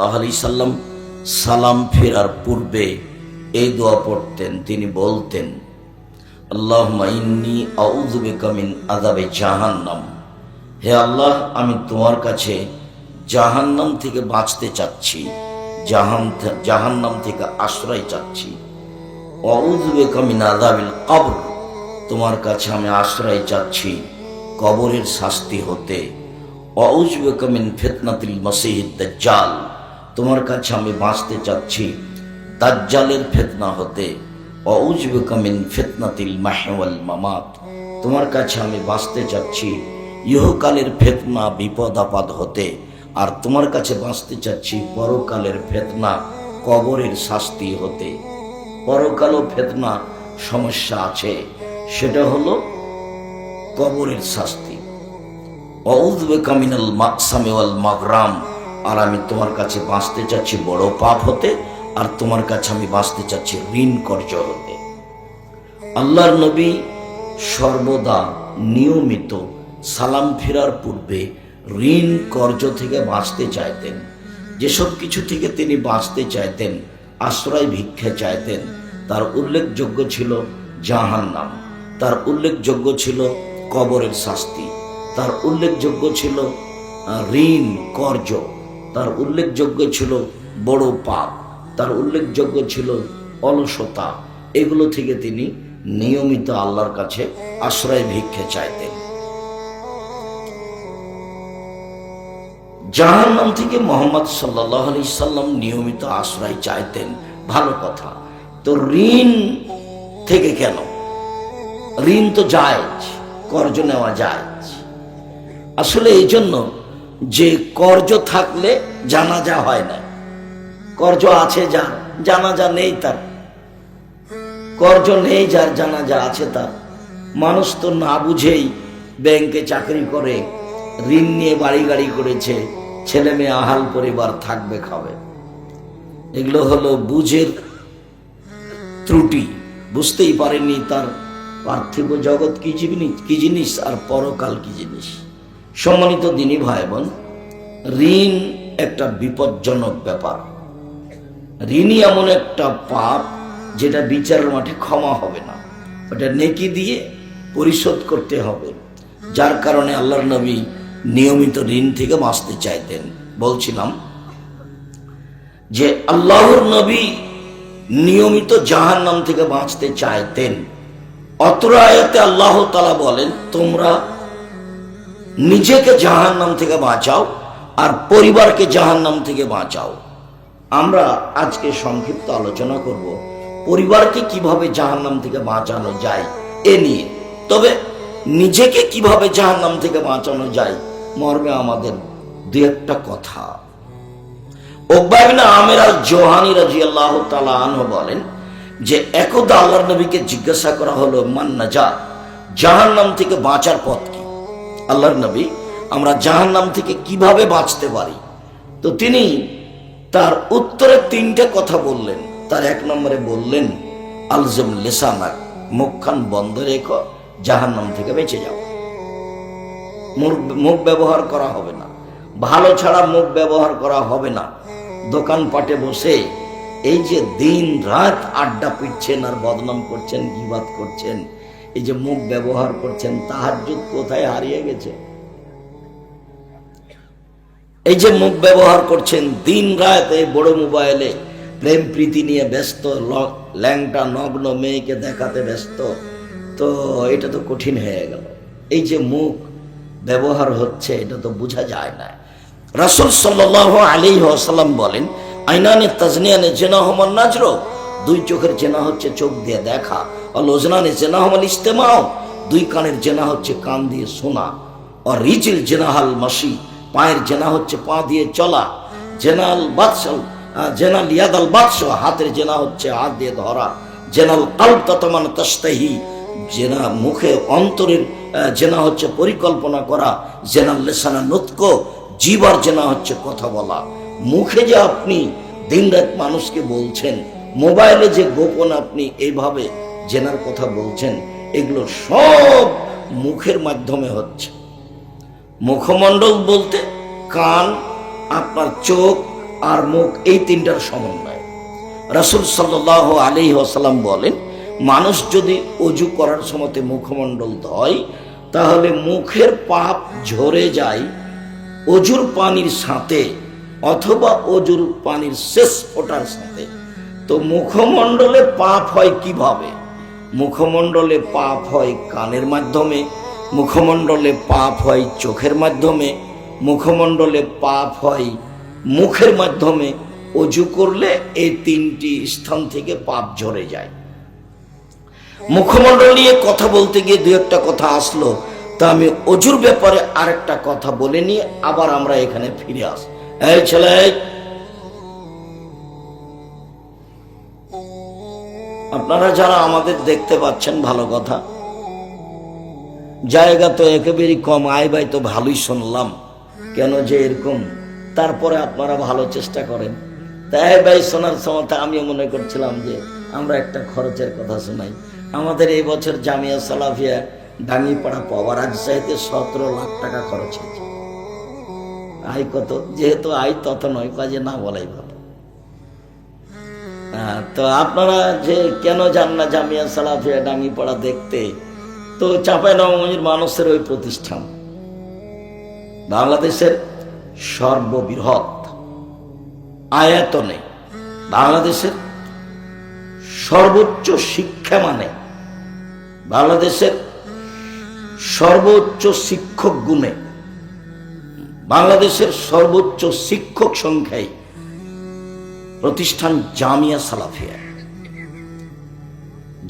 সাল্লাম সালাম ফেরার পূর্বে এই দোয়া পড়তেন। তিনি বলতেন, আল্লাহুম্মা ইন্নী আউযু বিকা মিন আযাবি জাহান্নাম। হে আল্লাহ, আমি তোমার কাছে জাহান্নাম থেকে বাঁচতে চাচ্ছি, জাহান্নাম থেকে আশ্রয় চাচ্ছি। আউযু বিকা মিন আযাবিল কবর, তোমার কাছে আমি আশ্রয় চাচ্ছি কবরের শাস্তি হতে। আউযু বিকা মিন ফিতনাতিল মাসীহিদ দাজ্জাল, তোমার কাছে আমি বাঁচতে চাচ্ছি দাজ্জালের ফিতনা হতে। আউযু বিকা মিন ফিতনাতিল মাহইয়া ওয়াল মামাত, তোমার কাছে আমি বাঁচতে চাচ্ছি ইহকালের ফিতনা বিপদ আপদ হতে। আর তোমার কাছে বাঁচতে চাচ্ছি পরকালের ফিতনা কবরের শাস্তি হতে। পরকালও ফিতনা সমস্যা আছে, সেটা হলো কবরের শাস্তি। আউযু বিকা মিনাল মাকসামি ওয়াল মাগরাম, আর আমি তোমার কাছে বাঁচতে চাচ্ছি বড় পাপ হতে। আর তোমার কাছে আমি বাঁচতে চাচ্ছি ঋণ কর্য হতে। আল্লাহর নবী সর্বদা নিয়মিত সালাম ফেরার পূর্বে ঋণ কর্য থেকে বাঁচতে চাইতেন। যেসব কিছু থেকে তিনি বাঁচতে চাইতেন, আশ্রয় ভিক্ষা চাইতেন, তার উল্লেখযোগ্য ছিল জাহান্নাম, তার উল্লেখযোগ্য ছিল কবরের শাস্তি, তার উল্লেখযোগ্য ছিল ঋণ কর্য, তার উল্লেখযোগ্য ছিল বড় পাপ, তার উল্লেখযোগ্য ছিল অলসতা। এগুলো থেকে তিনি নিয়মিত আল্লাহর কাছে আশ্রয় ভিক্ষা চাইতেন। জাহান্নাম থেকে মুহাম্মদ সাল্লাল্লাহু আলাইহি সাল্লাম নিয়মিত আশ্রয় চাইতেন, ভালো কথা। তো ঋণ থেকে কেন? ঋণ তো জায়েজ, কর্জ নেওয়া জায়েজ। আসলে এই জন্য যে কর্জ থাকলে জানাজা হয় না। কর্জ আছে যার, জানাজা নেই তার। কর্জ নেই যার, জানাজা আছে তার। মানুষ তো না বুঝেই ব্যাংকে চাকরি করে, ঋণ নিয়ে বাড়ি গাড়ি করেছে, ছেলে মেয়ে আহাল পরিবার থাকবে খাবে। এগুলো হলো বুঝের ত্রুটি। বুঝতেই পারেনি তার পার্থিব জগৎ কি জিনিস আর পরকাল কি জিনিস। সম্মানিত দিনী ভাই বোন, ঋণ একটা বিপজ্জনক ব্যাপার। ঋণই এমন একটা পাপ যেটা বিচারের মাঠে ক্ষমা হবে না, ওটা নেকি দিয়ে পরিশোধ করতে হবে। যার কারণে আল্লাহর নবী নিয়মিত ঋণ থেকে বাঁচতে চাইতেন। বলছিলাম যে আল্লাহর নবী নিয়মিত জাহান্নাম থেকে বাঁচতে চাইতেন। অত্র আয়াতে আল্লাহ তাআলা বলেন, তোমরা নিজেকে জাহান্নাম থেকে বাঁচাও আর পরিবারকে জাহান্নাম থেকে বাঁচাও। আমরা আজকে সংক্ষিপ্ত আলোচনা করব পরিবারকে কিভাবে জাহান্নাম থেকে বাঁচানো যায় এ নিয়ে। তবে নিজেকে কিভাবে জাহান্নাম থেকে বাঁচানো যায় মর্মে আমাদের দুই একটা কথা। উকবা ইবনে আমির আল-জুহানী রাদিয়াল্লাহু তাআলা আনহু বলেন যে একদা আল্লাহর নবীকে জিজ্ঞাসা করা হলো, মান নাজাত, জাহান্নাম থেকে বাঁচার পথ কি? আল্লাহর নবী, আমরা জাহান্নাম থেকে কিভাবে বাঁচতে পারি? তো তিনি তার উত্তরে তিনটে কথা বললেন। তার এক নম্বরে বললেন, আলজাম লিসানাক, মুখখান বন্ধ রেখো, জাহান্নাম থেকে বেঁচে যাও। মুখ ব্যবহার করা হবে না, ভালো ছাড়া মুখ ব্যবহার করা হবে না। দোকানপাটে বসে এই যে দিন রাত আড্ডা পিটছেন আর বদনাম করছেন, গীবাত করছেন, এই যে মুখ ব্যবহার করছেন, তাহাজ্জুদ কোথায় হারিয়ে গেছে? এই যে মুখ ব্যবহার করছেন দিন রাত, এই বড় মোবাইলে প্রেম প্রীতি নিয়ে ব্যস্ত, ল্যাংটা নগ্ন মেয়েকে দেখাতে ব্যস্ত, তো এটা তো কঠিন হয়ে গেল। এই যে মুখ ব্যবহার হচ্ছে, এটা তো বোঝা যায় না। রাসূল সাল্লাল্লাহু আলাইহি ওয়াসাল্লাম বলেন, আইনানে তাজনিয়ানে জিনাহুমা নাজর, দুই চোখের জেনা হচ্ছে চোখ দিয়ে দেখা। আর ওজনানে জেনাহুমাল ইস্তেমাও, দুই কানের জেনা হচ্ছে কান দিয়ে শোনা। আর রিজিল জেনাহাল মাসি, পায়ের জেনা হচ্ছে পা দিয়ে চলা। জেনাল বাদশা, জেনাল ইয়াদাল বাদশা, হাতের জেনা হচ্ছে হাত দিয়ে ধরা। জেনাল কালব তাতামান তাস্তাহি, জেনা মুখে অন্তরের জেনা হচ্ছে পরিকল্পনা করা। জেনাল লিসানা নুতক, জিবার জেনা হচ্ছে কথা বলা। মুখে যে আপনি দিনরাত মানুষকে বলছেন, মোবাইলে যে গোপন আপনি এইভাবে জেনার কথা বলছেন, এগুলো সব মুখের মাধ্যমে হচ্ছে। মুখমণ্ডল বলতে কান, আপনার চোখ, আর মুখ, এই তিনটার সমন্বয়। রাসূল সাল্লাল্লাহু আলাইহি ওয়াসাল্লাম বলেন, মানুষ যদি অজু করার সময় মুখমণ্ডল ধয় তাহলে মুখের পাপ ঝরে যায় অজুর পানির সাথে অথবা অজুর পানির শেষ ফোঁটার সাথে। তো মুখমণ্ডলে পাপ হয় কিভাবে? মুখমণ্ডলে পাপ হয় কানের মাধ্যমে, মুখমণ্ডলে পাপ হয় চোখের মাধ্যমে, মুখমণ্ডলে পাপ হয় মুখের মাধ্যমে। অজু করলে এই তিনটি স্থান থেকে পাপ ঝরে যায়। মুখমণ্ডল নিয়ে কথা বলতে গিয়ে দু একটা কথা আসলো, তা আমি অজুর ব্যাপারে আরেকটা কথা বলে নিয়ে আবার আমরা এখানে ফিরে আসি। এই ছেলে, আপনারা যারা আমাদের দেখতে পাচ্ছেন ভালো কথা, জায়গা তো একেবারেই কম, আয় ভাই তো ভালোই শুনলাম কেন যে এরকম, তারপরে আপনারা ভালো চেষ্টা করেন। তাই ভাই শোনার সময় আমিও মনে করছিলাম যে আমরা একটা খরচের কথা শোনাই। আমাদের এই বছর জামিয়া সালাফিয়া ডাঙ্গিপাড়া পাওয়া রাজশাহীতে 17 লাখ টাকা খরচ হয়েছে। আয় কত? যেহেতু আয় তত নয়, কাজে না বলাই ভালো। তো আপনারা যে কেন যান না জামিয়া সালাফিয়া ডাঙ্গিপাড়া দেখতে? তো চাঁপাইনবাবগঞ্জের মানুষের ওই প্রতিষ্ঠান বাংলাদেশের সর্ববৃহৎ আয়তনে, বাংলাদেশের সর্বোচ্চ শিক্ষা মানে, বাংলাদেশের সর্বোচ্চ শিক্ষক গুণে, বাংলাদেশের সর্বোচ্চ শিক্ষক সংখ্যায় প্রতিষ্ঠান জামিয়া সালাফিয়া।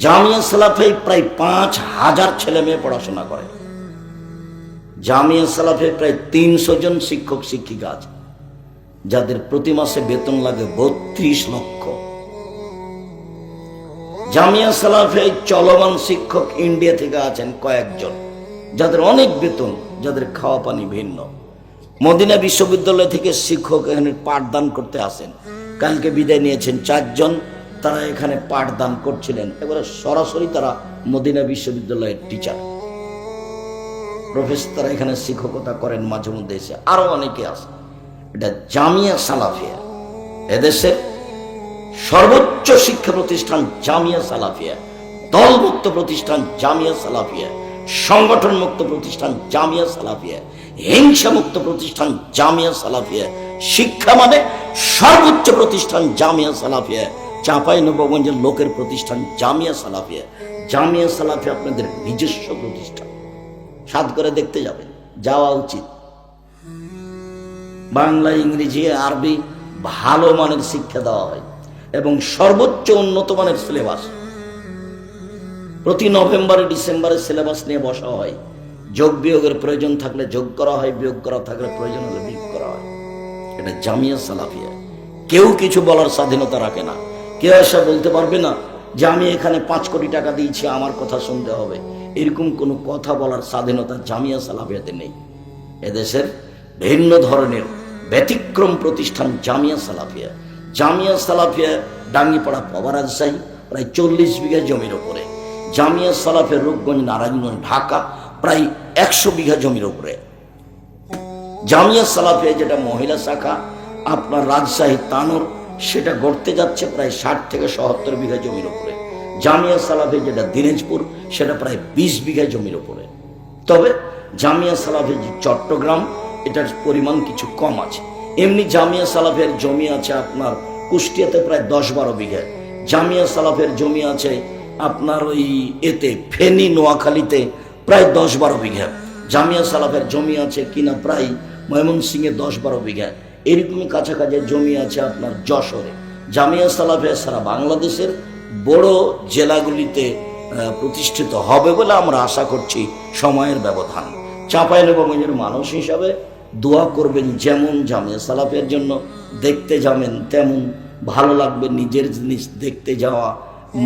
জামিয়া সালাফিয়ায় প্রায় 5000 ছেলে মেয়ে পড়াশোনা করে। জামিয়া সালাফিয়ায় প্রায় 300 জন শিক্ষক শিক্ষিকা আছে, যাদের প্রতি মাসে বেতন লাগে 32 লক্ষ। জামিয়া সালাফিয়ায় চলমান শিক্ষক ইন্ডিয়া থেকে আছেন কয়েকজন, যাদের অনেক বেতন, যাদের খাওয়া পানি ভিন্ন। মদিনা বিশ্ববিদ্যালয় থেকে শিক্ষক এখানে পাঠদান করতে আসেন। কালকে বিদায় নিয়েছেন 4 জন, তারা এখানে পাঠদান করছিলেন। এবারে সরাসরি তারা মদিনা বিশ্ববিদ্যালয়ের টিচার, প্রফেসর, তারা এখানে শিক্ষকতা করেন মাঝে মধ্যে এসে। আরো অনেকে আছে। এটা জামিয়া সালাফিয়া, এদেশের সর্বোচ্চ শিক্ষা প্রতিষ্ঠান জামিয়া সালাফিয়া, দলমুক্ত প্রতিষ্ঠান জামিয়া সালাফিয়া, সংগঠন মুক্ত প্রতিষ্ঠান জামিয়া সালাফিয়া, হিংসা মুক্ত প্রতিষ্ঠান জামিয়া সালাফিয়া, শিক্ষা মানে সর্বোচ্চ প্রতিষ্ঠান জামিয়া সালাফিয়া, চাঁপাইনবাবগঞ্জের লোকের প্রতিষ্ঠান জামিয়া সালাফিয়া। জামিয়া সালাফিয়া আপনাদের নিজস্ব প্রতিষ্ঠান, সাদ করে দেখতে যাবেন, যাওয়া উচিত। বাংলা, ইংরেজি, আরবি ভালো মানের শিক্ষা দেওয়া হয় এবং সর্বোচ্চ উন্নত মানের সিলেবাস। প্রতি নভেম্বরে ডিসেম্বরে সিলেবাস নিয়ে বসা হয়। যোগ বিয়োগের প্রয়োজন থাকলে যোগ করা হয়, বিয়োগ করা থাকলে প্রয়োজন হলে বিয়োগ করা হয়। এটা জামিয়া সালাফিয়া। কেউ কিছু বলার স্বাধীনতা রাখে না। কেউ এসে বলতে পারবে না যে আমি এখানে 5 কোটি টাকা দিয়েছি, আমার কথা শুনতে হবে। এরকম কোনো কথা বলার স্বাধীনতা জামিয়া সালাফিয়াতে নেই। এদেশের ভিন্ন ধরনের ব্যতিক্রম প্রতিষ্ঠান জামিয়া সালাফিয়া। জামিয়া সালাফিয়া ডাঙ্গিপাড়া পাওয়া রাজশাহী প্রায় 40 বিঘা জমির উপরে। জামিয়া সালাফিয়া রূপগঞ্জ নারায়ণগঞ্জ ঢাকা প্রায় 100 বিঘা জমির উপরে। জামিয়া সালাফিয়া যেটা মহিলা শাখা আপনার রাজশাহী তানোর, সেটা গড়তে যাচ্ছে প্রায় 60 থেকে 70 বিঘা জমির উপরে। জামিয়া সালাফিয়া যেটা দিনাজপুর, সেটা প্রায় 20 বিঘা জমির উপরে। তবে জামিয়া সালাফিয়া যে চট্টগ্রাম, এটার পরিমাণ কিছু কম আছে। এমনি জামিয়া সালাফিয়ার জমি আছে আপনার কুষ্টিয়াতে প্রায় 10-12 বিঘা। জামিয়া সালাফিয়ার জমি আছে আপনার ওই ফেনী নোয়াখালীতে প্রায় 10-12 বিঘা। জামিয়া সালাফিয়ার জমি আছে কিনা প্রায় ময়মনসিংহে 10-12 বিঘা। এরকমই কাছাকাছি জমি আছে আপনার যশোরে। জামিয়া সালাফিয়া সারা বাংলাদেশের বড় জেলাগুলিতে প্রতিষ্ঠিত হবে বলে আমরা আশা করছি সময়ের ব্যবধান। চাঁপাইনবাবগঞ্জের মানুষ হিসাবে দোয়া করবেন, যেমন জামিয়া সালাফিয়ার জন্য দেখতে যাবেন তেমন ভালো লাগবে। নিজের জিনিস দেখতে যাওয়া,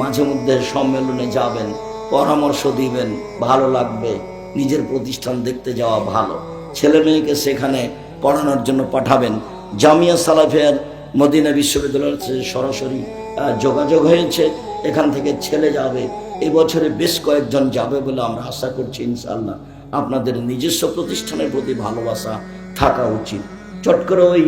মাঝে মধ্যে সম্মেলনে যাবেন, পরামর্শ দিবেন, ভালো লাগবে। নিজের প্রতিষ্ঠান দেখতে যাওয়া ভালো। ছেলে মেয়েকে সেখানে পড়ানোর জন্য পাঠাবেন। জামিয়া সালাফিয়ার মদিনা বিশ্ববিদ্যালয়ের সরাসরি যোগাযোগ হয়েছে, এখান থেকে ছেলে যাবে। এবছরে বেশ কয়েকজন যাবে বলে আমরা আশা করছি ইনশাআল্লাহ। আপনাদের নিজস্ব প্রতিষ্ঠানের প্রতি ভালোবাসা থাকা উচিত। চট করে ওই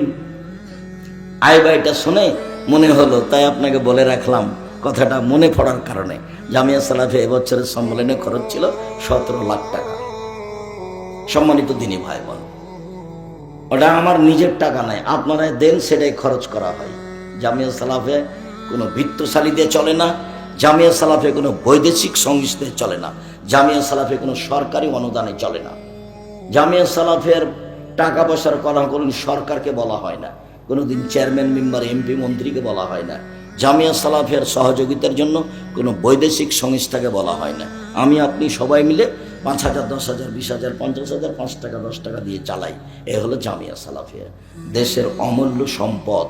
আই বাইটা শুনে মনে হলো, তাই আপনাকে বলে রাখলাম কথাটা মনে পড়ার কারণে। জামিয়া সালাফে এবছরের সম্মেলনে খরচ ছিল 17 লাখ টাকা। সম্মানিত দিনী ভাই বোন, ওটা আমার নিজের টাকা নাই, আপনারা দেন, সেটাই খরচ করা হয়। জামিয়া সালাফে কোনো বৃত্তশালী দিয়ে চলে না, জামিয়া সালাফে কোনো বৈদেশিক সংস্থায় চলে না, জামিয়া সালাফে কোনো সরকারি অনুদানে চলে না। জামিয়া সালাফের টাকা পয়সার কথা বলুন সরকারকে বলা হয় না, কোনোদিন চেয়ারম্যান মেম্বার এমপি মন্ত্রীকে বলা হয় না। জামিয়া সালাফের সহযোগিতার জন্য কোনো বৈদেশিক সংস্থাকে বলা হয় না। আমি আপনি সবাই মিলে 5,000, 10,000, 20,000, 50,000, 5 টাকা 10 টাকা দিয়ে চালাই। এ হলো জামিয়া সালাফিয়া, দেশের অমূল্য সম্পদ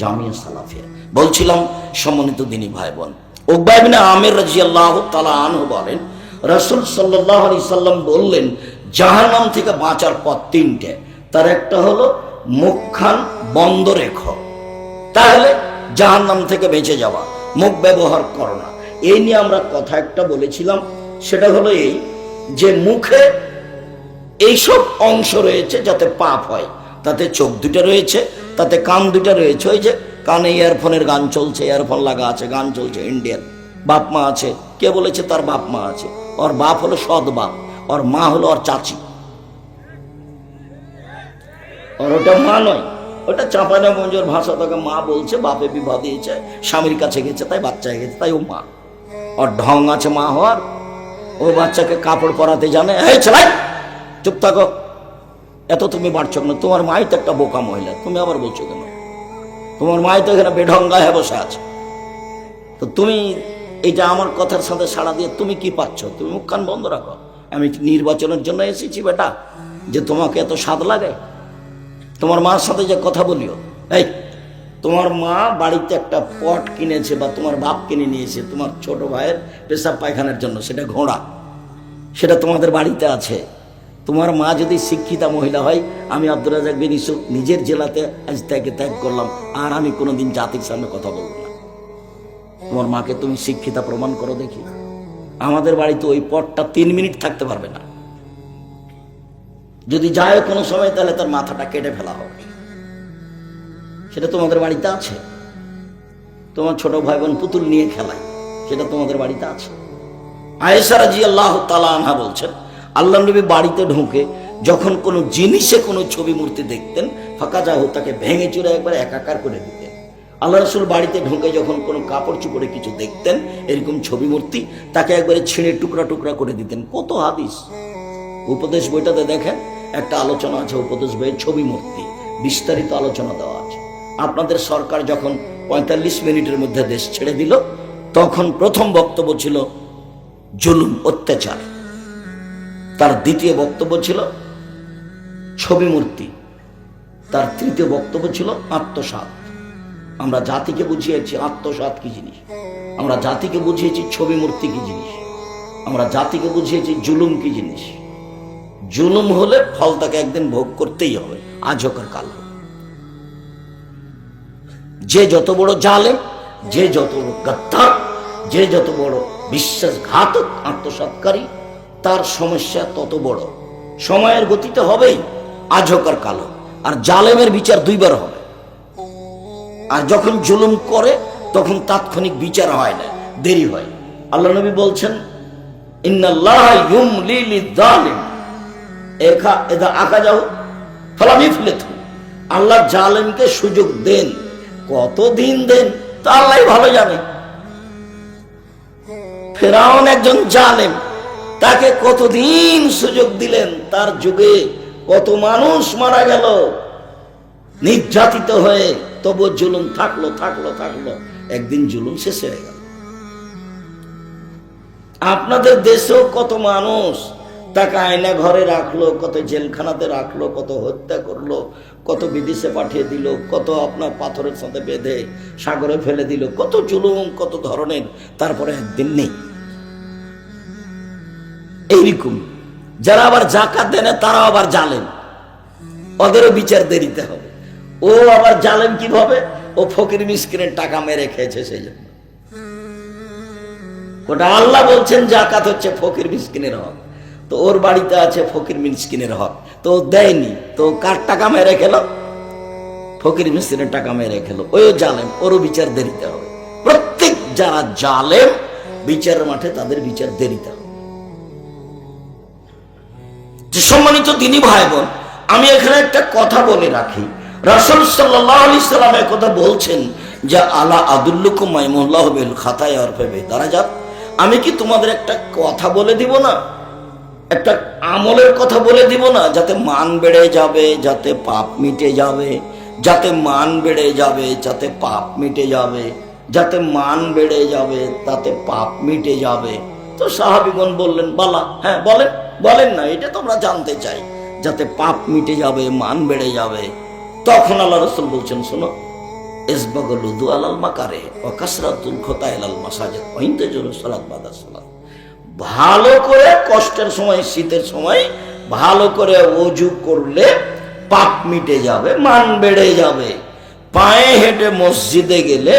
জামিয়া সালাফিয়া। বলছিলাম সম্মানিত দিনী ভাই বোন, উকবা ইবনে আমির রাদিয়াল্লাহু তাআলা আনহু বলেন, রাসূল সাল্লাল্লাহু আলাইহি সাল্লাম বললেন, জাহান্নাম থেকে বাঁচার পথ 3টে। তার একটা হলো মুখখান বন্ধ রেখো, তাহলে জাহান্নাম থেকে বেঁচে যাওয়া। মুখ ব্যবহার করো না। এই নিয়ে আমরা কথা একটা বলেছিলাম, সেটা হলো এই যে মুখে এইসব অংশ রয়েছে যাতে পাপ হয়। তাতে চোখ দুটো রয়েছে, তাতে কান দুটো রয়েছে। ওই যে কানে ইয়ারফোনের গান চলছে, ইয়ারফোন লাগা আছে, গান চলছে, ইন্ডিয়ান। বাপ মা আছে, কে বলেছে তার বাপ মা আছে? ওর বাপ হলো সৎ বাপ, ওর মা হলো ওর চাচি। আর ওটা মা নয়, ওটা চাঁপাইনবাবগঞ্জের ভাষা, তাকে মা বলছে। বাপে বিবাহ দিয়েছে, স্বামীর কাছে গেছে, তাই বাচ্চা হয়ে গেছে, তাই ও মা। ওর ঢং আছে মা হওয়ার। ও বাচ্চাকে কাপড় পরাতে জানে। এই ছেলাই, চুপ থাকো, এত তুমি বাড়ছো না। তোমার মাই তো একটা বোকা মহিলা, তুমি আবার বলছো কেন? তোমার মাই তো এখানে বেঢঙ্গা হয়ে বসে আছে। তো তুমি এটা আমার কথার সাথে সাড়া দিয়ে তুমি কি পাচ্ছ? তুমি মুখ কান বন্ধ রাখো। আমি নির্বাচনের জন্য এসেছি বেটা, যে তোমাকে এত স্বাদ লাগে? তোমার মার সাথে যে কথা বলিও, এই তোমার মা বাড়িতে একটা পট কিনেছে বা তোমার বাপ কিনে নিয়েছে তোমার ছোট ভাইয়ের পেশাব পায়খানার জন্য, সেটা ঘোড়া, সেটা তোমাদের বাড়িতে আছে। তোমার মা যদি শিক্ষিতা মহিলা হয়, আমি আব্দুর রাজ্জাক বিন ইউসুফ নিজের জেলাতে আজ থেকে ত্যাগ করলাম, আর আমি কোনোদিন জাতির সামনে কথা বলবো না। তোমার মাকে তুমি শিক্ষিতা প্রমাণ করো দেখি। আমাদের বাড়িতে ওই পটটা 3 মিনিট থাকতে পারবে না। যদি যায় কোনো সময়, তাহলে তার মাথাটা কেটে ফেলা হবে। সেটা তোমাদের বাড়িতে আছে। তোমার ছোট ভাই বোন পুতুল নিয়ে খেলায়, সেটা তোমাদের বাড়িতে আছে। আয়েশা রাদিয়াল্লাহু তাআলা আনহা বলছেন, আল্লাহ নবী বাড়িতে ঢুকে যখন কোনো জিনিসে কোনো ছবি মূর্তি দেখতেন, ফাঁকা যাহ, তাকে ভেঙে চুরে একবার একাকার করে দিতেন। আল্লাহ রাসূল বাড়িতে ঢুকে যখন কোনো কাপড় চোপড়ে কিছু দেখতেন, এরকম ছবি মূর্তি, তাকে একবারে ছিঁড়ে টুকরা টুকরা করে দিতেন। কত হাদিস! উপদেশ বইটাতে দেখেন একটা আলোচনা আছে, উপদেশ বইয়ের ছবি মূর্তি, বিস্তারিত আলোচনা দেওয়া আছে। আপনাদের সরকার যখন 45 মিনিটের মধ্যে দেশ ছেড়ে দিল, তখন প্রথম বক্তব্য ছিল জুলুম, অত্যাচার। তার দ্বিতীয় বক্তব্য ছিল ছবি মূর্তি। তার তৃতীয় বক্তব্য ছিল আত্মসাৎ। আমরা জাতিকে বুঝিয়েছি আত্মসাৎ কি জিনিস, আমরা জাতিকে বুঝিয়েছি ছবি মূর্তি কি জিনিস, আমরা জাতিকে বুঝিয়েছি জুলুম কি জিনিস। জুলুম হলে ফল তাকে একদিন ভোগ করতেই হবে, আজ হোক আর কাল হোক। যে যত বড় জালেম, যে যত বড় গাদ্দার, যে যত বড় বিশ্বাসঘাতক আত্মসাৎকারী, তার সমস্যা তত বড়। সময়ের গতিতে হবেই, আজ হোক আর কাল হোক। আর জালেমের বিচার 2 বার হবে। আর যখন জুলুম করে তখন তাৎক্ষণিক বিচার হয় না, দেরি হয়। আল্লাহ নবী বলছেন, ইন্নাল্লাহা ইউমলি লিয-যালিম ইযা আখাযাহু ফালাম ইফলিতহু। আল্লাহ জালেমকে সুযোগ দেন, কতদিন দেন তা আল্লাহই ভালো জানে। ফেরাউন একজন জালেম, তাকে কতদিন সুযোগ দিলেন, তার যুগে কত মানুষ মারা গেল নির্যাতিত হয়ে, তবু জুলুম থাকলো থাকলো থাকলো, একদিন জুলুম শেষ হয়ে গেল। আপনাদের দেশেও কত মানুষ তাকে আয়না ঘরে রাখলো, কত জেলখানাতে রাখলো, কত হত্যা করলো, কত বিদেশে পাঠিয়ে দিল, কত আপনার পাথরের সাথে বেঁধে সাগরে ফেলে দিল, কত জুলুম, কত ধরনের। তারপরে একদিন নেই। এইরকম যারা আবার জাকাত দেয় না, তারা আবার জালেম, ওদেরও বিচার দেরিতে হবে। ও আবার জালেম কিভাবে? ও ফকির মিসকিনের টাকা মেরে খেয়েছে, সেই জন্য। ওটা আল্লাহ বলছেন জাকাত হচ্ছে ফকির মিসকিনের হক, তো ওর বাড়িতে আছে ফকির মিসকিনের হক, তো দেয়নি, তো কার টাকা মেরে খেল? ফকির মিস্ত্রির টাকা মেরে খেলো, ওইও জালেম, ওরও বিচার দেরিতে হবে। প্রত্যেক যারা জালেম বিচারের মাঠে তাদের বিচার দেরিতে হবে। যে সম্মানিত দিনী ভাই বোন, আমি এখানে একটা কথা বলে রাখি, রাসূল সাল্লাল্লাহু আলাইহি সাল্লাম কথা বলছেন যে আলা আদুল্লুকুম মাইমুল্লাহ বিল খাতায়া ওয়া ফি দারাজাত, আমি কি তোমাদের একটা কথা বলে দিব না, একটা আমলের কথা বলে দিব না, যাতে মান বেড়ে যাবে, যাতে পাপ মিটে যাবে, যাতে মান বেড়ে যাবে, যাতে পাপ মিটে যাবে, যাতে মান বেড়ে যাবে, তাতে পাপ মিটে যাবে। তো সাহাবীগণ বললেন বালা, হ্যাঁ বলেন, বলেন না, এটা তোমরা জানতে চাই, যাতে পাপ মিটে যাবে, মান বেড়ে যাবে। তখন আল্লাহ রাসূল বলছেন, শোনো, ইসবাগুল উযু আলাল মাকারে ওয়া কাসরাতুল খুতা ইলাল মাসাজিদ ওয়া ইনতাজুল সালাত বাদা সালাত। ভালো করে কষ্টের সময়, শীতের সময় ভালো করে ওযু করলে পাপ মিটে যাবে, মান বেড়ে যাবে। পায়ে হেঁটে মসজিদে গেলে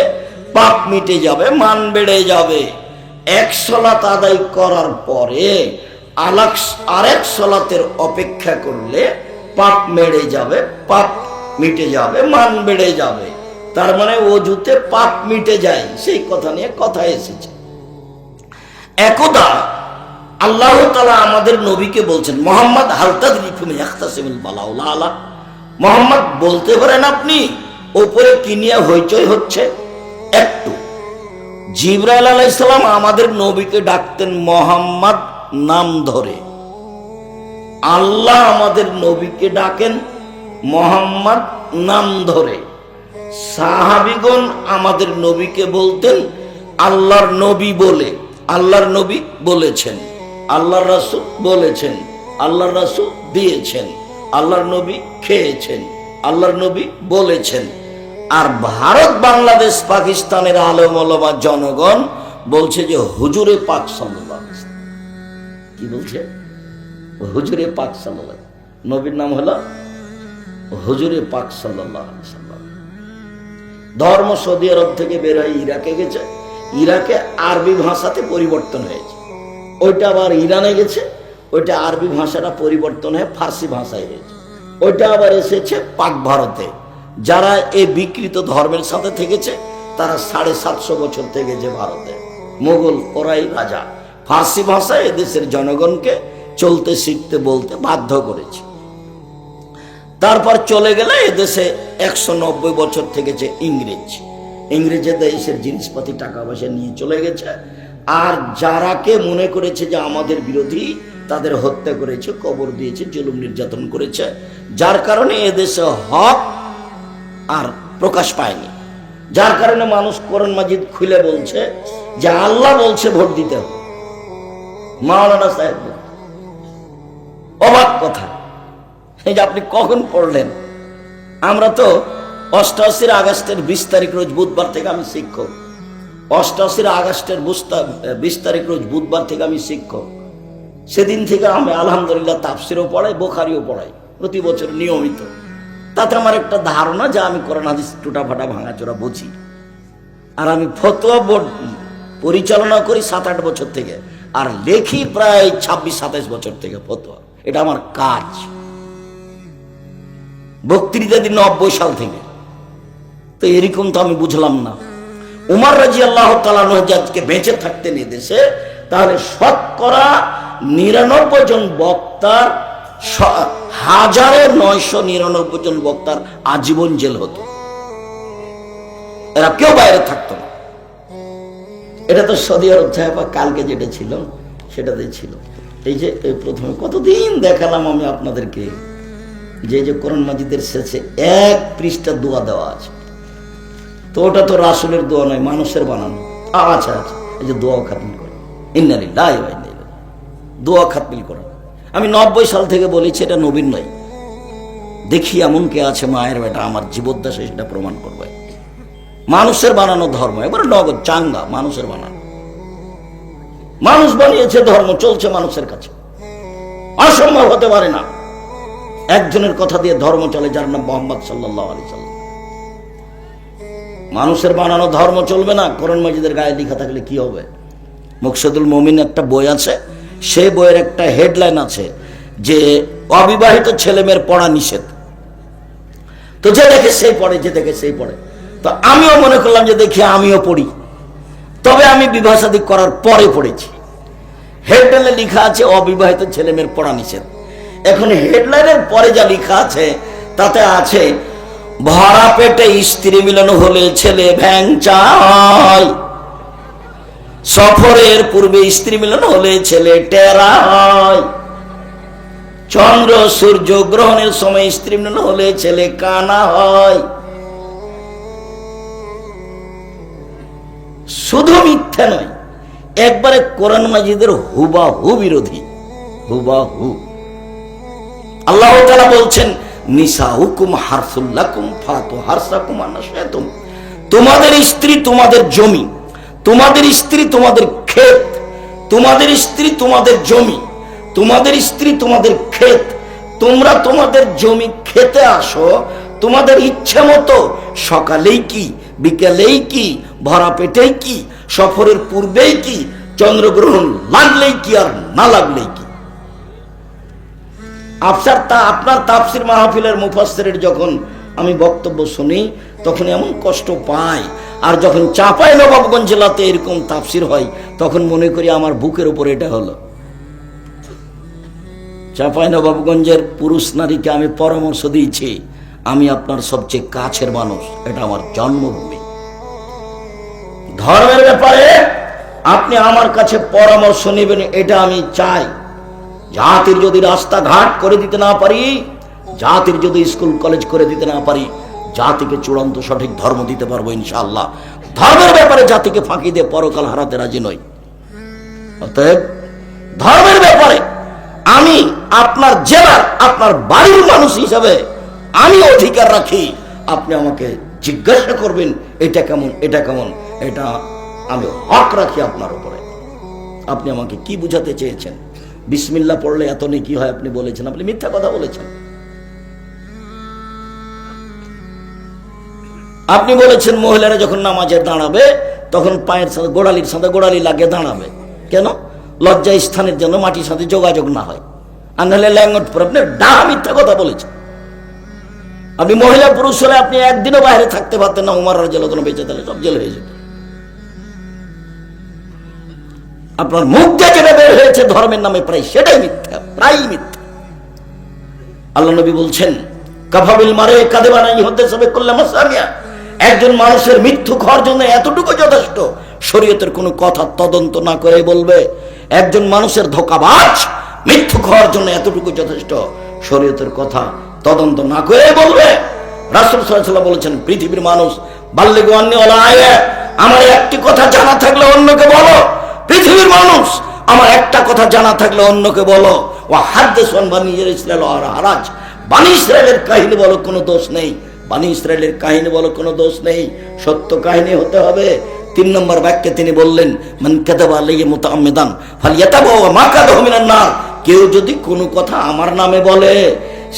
পাপ মিটে যাবে, মান বেড়ে যাবে। এক সালাত আদায় করার পরে আরেক সালাতের অপেক্ষা করলে পাপ মেরে যাবে, পাপ মিটে যাবে, মান বেড়ে যাবে। তার মানে ওযুতে পাপ মিটে যায়, সেই কথা নিয়ে কথা এসেছে। একদা আল্লাহ তাআলা আমাদের নবীকে বলছেন, মুহাম্মদ হাল তাদরি ফিমা ইয়াখতাসিমুল বালাউলা আলা, মুহাম্মদ বলতে পারেন আপনি উপরে কি নিয়ে হইচই হচ্ছে? একটু জিবরাইল আলাইহিস সালাম আমাদের নবীকে ডাকতেন মুহাম্মদ নাম ধরে, আল্লাহ আমাদের নবীকে ডাকেন মুহাম্মদ নাম ধরে। সাহাবীগণ আমাদের নবীকে বলতেন আল্লাহর নবী বলে, আল্লাহর নবী বলেছেন, আল্লাহর রাসূল বলেছেন, আল্লাহর রাসূল দিয়েছেন, আল্লাহর নবী খেয়েছেন, আল্লাহর নবী বলেছেন। আর ভারত, বাংলাদেশ, পাকিস্তানের আলেম ওলামা জনগণ বলছে যে হুজুরে পাক সাল্লাল্লাহু আলাইহি ওয়াসাল্লাম। কি বলছে? হুজুরে পাক সাল্লাল্লাহু, নবীর নাম হলো হুজুরে পাক সাল্লাল্লাহু আলাইহি ওয়াসাল্লাম। ধর্ম সৌদি আরব থেকে বের হয়ে ইরাকে গেছে, ইরাকে আরবি ভাষাতে পরিবর্তন হয়েছে, ওইটা আবার ইরানে গেছে, ওইটা আরবি ভাষাটা পরিবর্তন হয়ে ফার্সি ভাষায় হয়েছে, ওইটা আবার এসেছে পাক ভারতে। যারা এই বিকৃত ধর্মের সাথে থেকেছে তারা 750 বছর থেকেছে ভারতে, মোগল ওরাই রাজা। ফার্সি ভাষায় এদেশের জনগণকে চলতে শিখতে বলতে বাধ্য করেছে। তারপর চলে গেলে এদেশে 190 বছর থেকেছে ইংরেজ, ইংরেজের দেশের জিনিসপাতি টাকা পয়সা নিয়ে চলে গেছে। আর যারাকে মনে করেছে যে আমাদের বিরোধী, তাদের হত্যা করেছে, কবর দিয়েছে, জুলুম নির্যাতন করেছে, যার কারণে এদেশে হক আর প্রকাশ পায়নি। যার কারণে মানুষ কোরআন মাজিদ খুলে বলছে যে আল্লাহ বলছে ভোট দিতে হবে। মাওলানা সাহেব, অবাক কথা, এই যে আপনি কখন পড়লেন? আমরা তো 88 আগস্টের 20 তারিখ রোজ বুধবার থেকে আমি শিক্ষক, 88 আগস্টের 20 তারিখ রোজ বুধবার থেকে আমি শিক্ষক। সেদিন থেকে আমি আলহামদুলিল্লাহ তাফসিরও পড়াই, বুখারীও পড়াই প্রতি বছর নিয়মিত। তাতে আমার একটা ধারণা যে আমি কোরআন হাদিস টুটাফাটা ভাঙাচোরা বুঝি। আর আমি ফতোয়া বোর্ড পরিচালনা করি 7-8 বছর থেকে, আর লেখি প্রায় 26-27 বছর থেকে ফতোয়া। এটা আমার কাজ। বক্তৃতা দিন 90 সাল থেকে। তো এরকম তো আমি বুঝলাম না। উমর রাদিয়াল্লাহু তাআলা আনহু আজকে বেঁচে থাকতেন এদেশে, তাহলে শতকরা 99 জন বক্তার, 1999 জন বক্তার আজীবন জেল হতো, এরা কেউ বাইরে থাকতো না। এটা তো সৌদি আরব থেকে কালকে যেটা ছিল সেটাতে ছিল। এই যে প্রথমে কতদিন দেখালাম আমি আপনাদেরকে যে কোরআন মাজিদের শেষে 1 পৃষ্ঠা দোয়া দেওয়া আছে। তো ওটা তো রাসূলের দোয়া নয়, মানুষের বানানো। আচ্ছা আচ্ছা, এই যে দোয়া খাতমিল করে, ইন্না লিল্লাহি ওয়া ইন্না ইলাইহি, দোয়া খাতমিল করা। আমি 90 সাল থেকে বলেছি এটা নবীন নয়। দেখি এমন কে আছে মায়ের বেটা আমার জীবদ্দশায় সেটা প্রমাণ করবে। মানুষের বানানো ধর্ম, এবারে নগদ চাঙ্গা, মানুষের বানানো। মানুষ বানিয়েছে ধর্ম, চলছে মানুষের কাছে। অসম্ভব হতে পারে না একজনের কথা দিয়ে ধর্ম চলে, যার নাম মুহাম্মদ সাল্লাল্লাহু আলাইহি সাল্লাম। মানুষের বানানো ধর্ম চলবে না। কোরআন মাজিদের গায়ে লেখা থাকলে কি হবে? মুকশিদুল মুমিন একটা বই আছে, সেই বইয়ের একটা হেডলাইন আছে যে অবিবাহিত ছেলে মেয়ের পড়া নিষেধ। তো তো যে দেখে সেই পড়ে, যে দেখে সেই পড়ে। তো আমিও মনে করলাম যে দেখি আমিও পড়ি। তবে আমি বিবাহ শাদী করার পরে পড়েছি। হেডলাইনে লেখা আছে অবিবাহিত ছেলে মেয়ের পড়া নিষেধ। এখন হেডলাইনের পরে যা লেখা আছে তাতে আছে ভরা পেটে স্ত্রী মিলন হলে ছেলে ভ্যাংচা হয়, সফরের পূর্বে স্ত্রী মিলন হলে ছেলে টেরা হয়, চন্দ্র সূর্য গ্রহণের সময় স্ত্রী মিলন হলে ছেলে কানা হয়। শুধু মিথ্যা নয়, একবারে কোরআন মাজিদের হুবাহু বিরোধী, হুবাহু। আল্লাহ তাআলা বলছেন নিসাউকুম হারসুল লাকুম ফাতু হারসাকুম আন্না শি'তুম। তোমাদের স্ত্রী তোমাদের জমি, তোমাদের স্ত্রী তোমাদের ক্ষেত, তোমাদের স্ত্রী তোমাদের জমি, তোমাদের স্ত্রী তোমাদের ক্ষেত। তোমরা তোমাদের জমি খেতে আসো তোমাদের ইচ্ছা মতো, সকালেই কি বিকেলেই কি, ভরা পেটেই কি, সফরের পূর্বেই কি, চন্দ্রগ্রহণ লাগলেই কি আর না লাগলেই কি। আপনার তাফসির মাহফিলের মুফাসসিরের যখন আমি বক্তব্য শুনি তখন এমন কষ্ট পাই, আর যখন চাঁপাইনবাবগঞ্জ জেলাতে এরকম তাফসির হয় তখন মনে করি আমার বুকের উপর এটা হলো। চাঁপাইনবাবগঞ্জের পুরুষ নারীকে আমি পরামর্শ দিয়েছি, আমি আপনার সবচেয়ে কাছের মানুষ, এটা আমার জন্মভূমি। ধর্মের ব্যাপারে আপনি আমার কাছে পরামর্শ নেবেন, এটা আমি চাই। জাতির যদি রাস্তাঘাট করে দিতে না পারি, জাতির যদি স্কুল কলেজ করে দিতে না পারি, জাতিকে চূড়ান্ত সঠিক ধর্ম দিতে পারবো ইনশাআল্লাহ। ধর্মের ব্যাপারে জাতিকে ফাঁকি দিয়ে পরকাল হারাতে রাজি নই। অতএব ধর্মের ব্যাপারে আমি আপনার জেলার, আপনার বাড়ির মানুষ হিসাবে আমি অধিকার রাখি। আপনি আমাকে জিজ্ঞাসা করবেন এটা কেমন, এটা কেমন, এটা আমি হক রাখি আপনার উপরে। আপনি আমাকে কি বুঝাতে চেয়েছেন? বিসমিল্লাহ পড়লে এত নেকি হয় আপনি বলেছেন, আপনি মিথ্যা কথা বলেছেন। আপনি বলেছেন মহিলারা যখন নামাজে দাঁড়াবে তখন পায়ের সাথে গোড়ালির সাথে গোড়ালি লাগিয়ে দাঁড়াবে। কেন? লজ্জা স্থানের জন্য মাটির সাথে যোগাযোগ না হয়, আর নাহলে ল্যাঙ্গট পরে। আপনি মিথ্যা কথা বলেছেন। আপনি মহিলা পুরুষ হলে আপনি একদিনও বাইরে থাকতে পারতেন না, উমর রাদিয়াল্লাহু আনহু বেঁচে থাকলে সব জেল হয়ে যেত। আপনার মুখ দিয়ে যেটা বের হয়েছে ধর্মের নামে প্রায় সেটাই মিথ্যা, প্রায় মিথ্যা। আল্লাহ নবী বলছেন কাফাবিল মারে কাদেবানাই হতে সবে করলে মাসামিয়া, একজন মানুষের মিথ্যুক হওয়ার জন্য এতটুকু যথেষ্ট, শরীয়তের কোনো কথা তদন্ত না করে বলবে। একজন মানুষের ধোঁকাবাজ মিথ্যুক হওয়ার জন্য এতটুকু যথেষ্ট, শরীয়তের কথা তদন্ত না করে বলবে। রাসূল সাল্লাল্লাহু আলাইহি ওয়াসাল্লাম বলেছেন পৃথিবীর মানুষ বাল্লিগু আন্নী ওয়ালা আয়া, আমার একটি কথা জানা থাকলে অন্যকে বলো। পৃথিবীর মানুষ আমার একটা কথা জানা থাকলে অন্যকে বলো। ওয়া হাদিস ওয়ান বানি ইসরাঈল ওয়া হারাজ, বানি ইসরাইলের কাহিনী বলো, কোনো দোষ নেই। বানি ইসরাইলের কাহিনী বলো, কোনো দোষ নেই, সত্য কাহিনী হতে হবে। 3 নম্বর বাক্যে তিনি বললেন মান কাযাবা আলাইহি মুতাআম্মিদান ফালইয়াতাবাওয়া মাকাদাহু মিনান নার, কেউ যদি কোনো কথা আমার নামে বলে,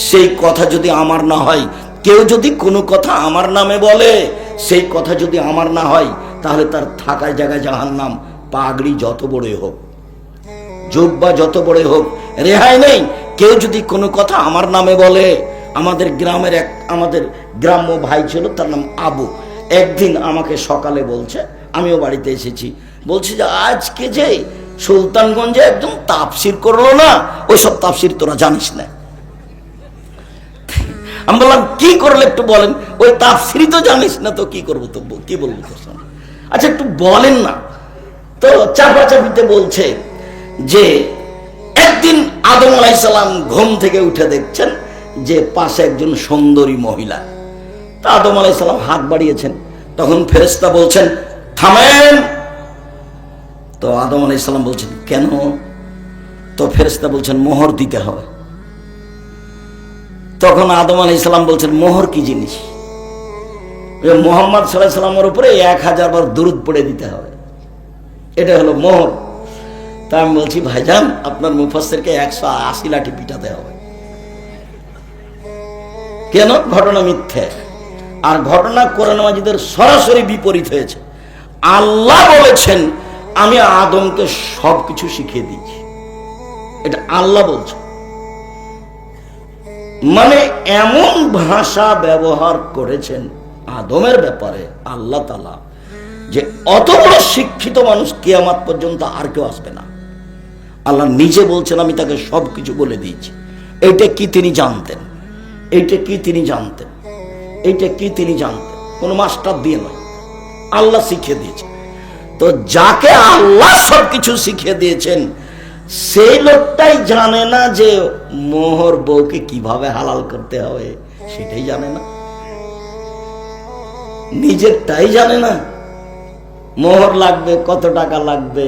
সেই কথা যদি আমার না হয়, কেউ যদি কোনো কথা আমার নামে বলে, সেই কথা যদি আমার না হয়, তাহলে তার থাকার জায়গায় জাহান্নাম। পাগড়ি যত বড়ই হোক, জুব্বা যত বড়ই হোক, রেহাই নেই। কেউ যদি কোনো কথা আমার নামে বলে, আমাদের গ্রামের আমাদের গ্রাম্য ভাই ছিল, তার নাম আবু। একদিন আমাকে সকালে বলছে, আমিও বাড়িতে এসেছি, বলছি যে আজকে যে সুলতানগঞ্জে একদম তাফসির করলো না, ওইসব তাফসির তোরা জানিস না। আমি বললাম কি করলে একটু বলেন। ওই তাফসিরই তো জানিস না, তো কি করবো, তো কি বলবো তোর সামনে? আচ্ছা একটু বলেন না। তো চাপাচাপিতে বলছে যে একদিন আদম আলাইহিস সালাম ঘুম থেকে উঠে দেখছেন যে পাশে একজন সুন্দরী মহিলা। তা আদম আলাইহিস সালাম হাত বাড়িয়েছেন, তখন ফেরেশতা বলছেন থামেন। তো আদম আলাইহিস সালাম বলছেন কেন? তো ফেরেশতা বলছেন মোহর দিতে হবে। তখন আদম আলাইহিস সালাম বলছেন মোহর কি জিনিস? মুহাম্মদ সাল্লাল্লাহু আলাইহি সাল্লামের উপরে 1000 বার দুরূদ পড়ে দিতে হবে, এটা হলো মোহর। তা আমি বলছি ভাইজান আপনার মুফাসসিরকে 180 লাঠি পিটাতে হবে। কেন? ঘটনা মিথ্যা, আর ঘটনা কোরআন মাজিদের সরাসরি বিপরীত হয়েছে। আল্লাহ বলেছেন আমি আদমকে সবকিছু শিখিয়ে দিয়েছি, এটা আল্লাহ বলছে। মানে এমন ভাষা ব্যবহার করেছেন আদমের ব্যাপারে আল্লাহ তাআলা, যে অত বড় শিক্ষিত মানুষ কিয়ামত পর্যন্ত আর কেউ আসবে না। আল্লাহ নিজে বলছেন আমি তাকে সবকিছু বলে দিয়েছি। এইটা কি তিনি জানতেন, এইটা কি তিনি জানতেন, এইটা কি তিনি জানতেন, কোন মাস্টার দিয়ে নয়, আল্লাহ শিখিয়ে দিয়েছেন। তো যাকে আল্লাহ সবকিছু শিখিয়ে দিয়েছেন সেই লোকটাই জানে না যে মোহর বউকে কিভাবে হালাল করতে হবে, সেটাই জানে না, নিজেরটাই জানে না। মোহর লাগবে, কত টাকা লাগবে,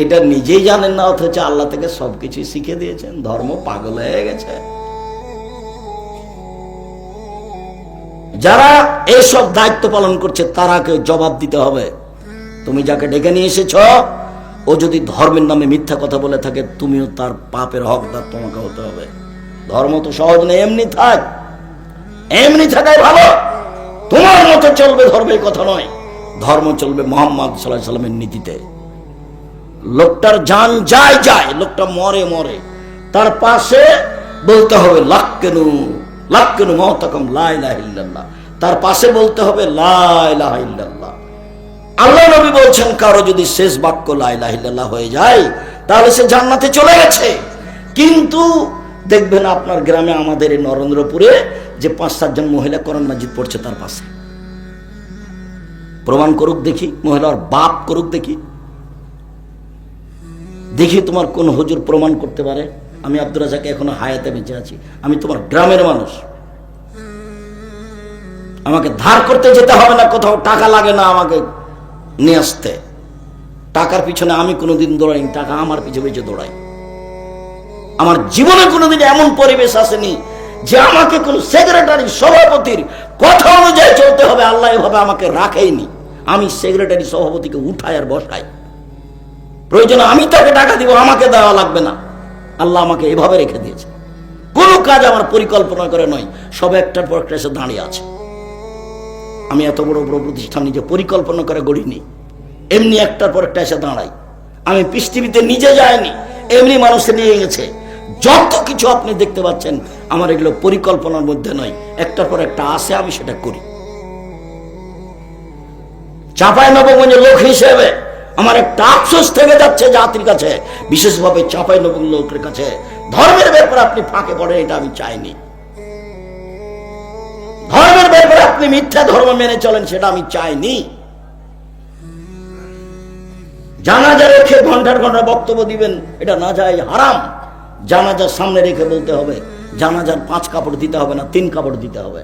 এটা নিজেই জানেন না, অথচ আল্লাহ থেকে সবকিছু শিখে দিয়েছেন। ধর্ম পাগল হয়ে গেছে। যারা এইসব দায়িত্ব পালন করছে তারাকে জবাব দিতে হবে। তুমি যাকে ডেকে নিয়ে এসেছ, ও যদি ধর্মের নামে মিথ্যা কথা বলে থাকে, তুমিও তার পাপের হকদার, তোমাকে হতে হবে। ধর্ম তো সহজ নেই, এমনি থাক, এমনি থাকাই ভালো। তোমার মতো চলবে ধর্মের কথা নয়, ধর্ম চলবে মুহাম্মদ সাল্লাল্লাহু আলাইহি সাল্লামের নীতিতে। লোকটার জান যায় যায়, লোকটা মরে মরে, তার পাশে বলতে হবে লাক্কেনু লাক্কেনু মাউতাকুম লা ইলাহা ইল্লাল্লাহ, তার পাশে বলতে হবে লা ইলাহা ইল্লাল্লাহ। আল্লাহ নবী বলছেন কারো যদি শেষ বাক্য লা ইলাহা ইল্লাল্লাহ হয়ে যায় তাহলে সে জান্নাতে চলে গেছে। কিন্তু দেখবেন আপনার গ্রামে, আমাদের এই নরেন্দ্রপুরে, যে 5-7 জন মহিলা কোরআন মাজিদ পড়ছে তার পাশে। প্রমাণ করুক দেখি, মহিলার বাপ করুক দেখি, দেখি তোমার কোন হুজুর প্রমাণ করতে পারে। আমি আব্দুর রাজাক এখনো হায়াতে বেঁচে আছি, আমি তোমার গ্রামের মানুষ, আমাকে ধার করতে যেতে হবে না, কোথাও টাকা লাগে না আমাকে নিয়ে আসতে। টাকার পিছনে আমি কোনোদিন দৌড়াইনি, টাকা আমার পিছনে পিছনে দৌড়াই। আমার জীবনে কোনোদিন এমন পরিবেশ আসেনি যে আমাকে কোন সেক্রেটারি সভাপতির কথা অনুযায়ী চলতে হবে। আল্লাহ এভাবে আমাকে রাখেইনি, আমি সেক্রেটারি সভাপতিকে উঠাই আর বসাই। প্রয়োজনে আমি তাকে টাকা দিব, আমাকে দেওয়া লাগবে না। আল্লাহ আমাকে এভাবে রেখে দিয়েছে। কোন কাজ আমার পরিকল্পনা করে নয়, সব একটার পর একটা এসে দাঁড়িয়ে আছে। আমি এত বড় বড় প্রতিষ্ঠান নিজে পরিকল্পনা করে গড়িনি, এমনি একটার পর একটা এসে দাঁড়াই। আমি পৃথিবীতে নিজে যাইনি, এমনি মানুষে নিয়ে গেছে। যত কিছু আপনি দেখতে পাচ্ছেন আমার এগুলো পরিকল্পনার মধ্যে নয়, একটার পর একটা আসে, আমি সেটা করি। চাঁপাইনবাবগঞ্জের লোক হিসেবে আমার একটা আফসোস থেকে যাচ্ছে জাতির কাছে, বিশেষভাবে চাঁপাইনবাবগঞ্জ লোকের কাছে। ধর্মের ব্যাপারে আপনি ফাঁকে পড়েন, এটা আমি চাইনি। ধর্মের ব্যাপারে আপনি মিথ্যা ধর্ম মেনে চলেন, সেটা আমি চাইনি। জানাজা রেখে ঘন্টার ঘন্টা বক্তব্য দিবেন, এটা না যায়, হারাম। জানাজার সামনে রেখে বলতে হবে জানাজার 5 কাপড় দিতে হবে না, 3 কাপড় দিতে হবে।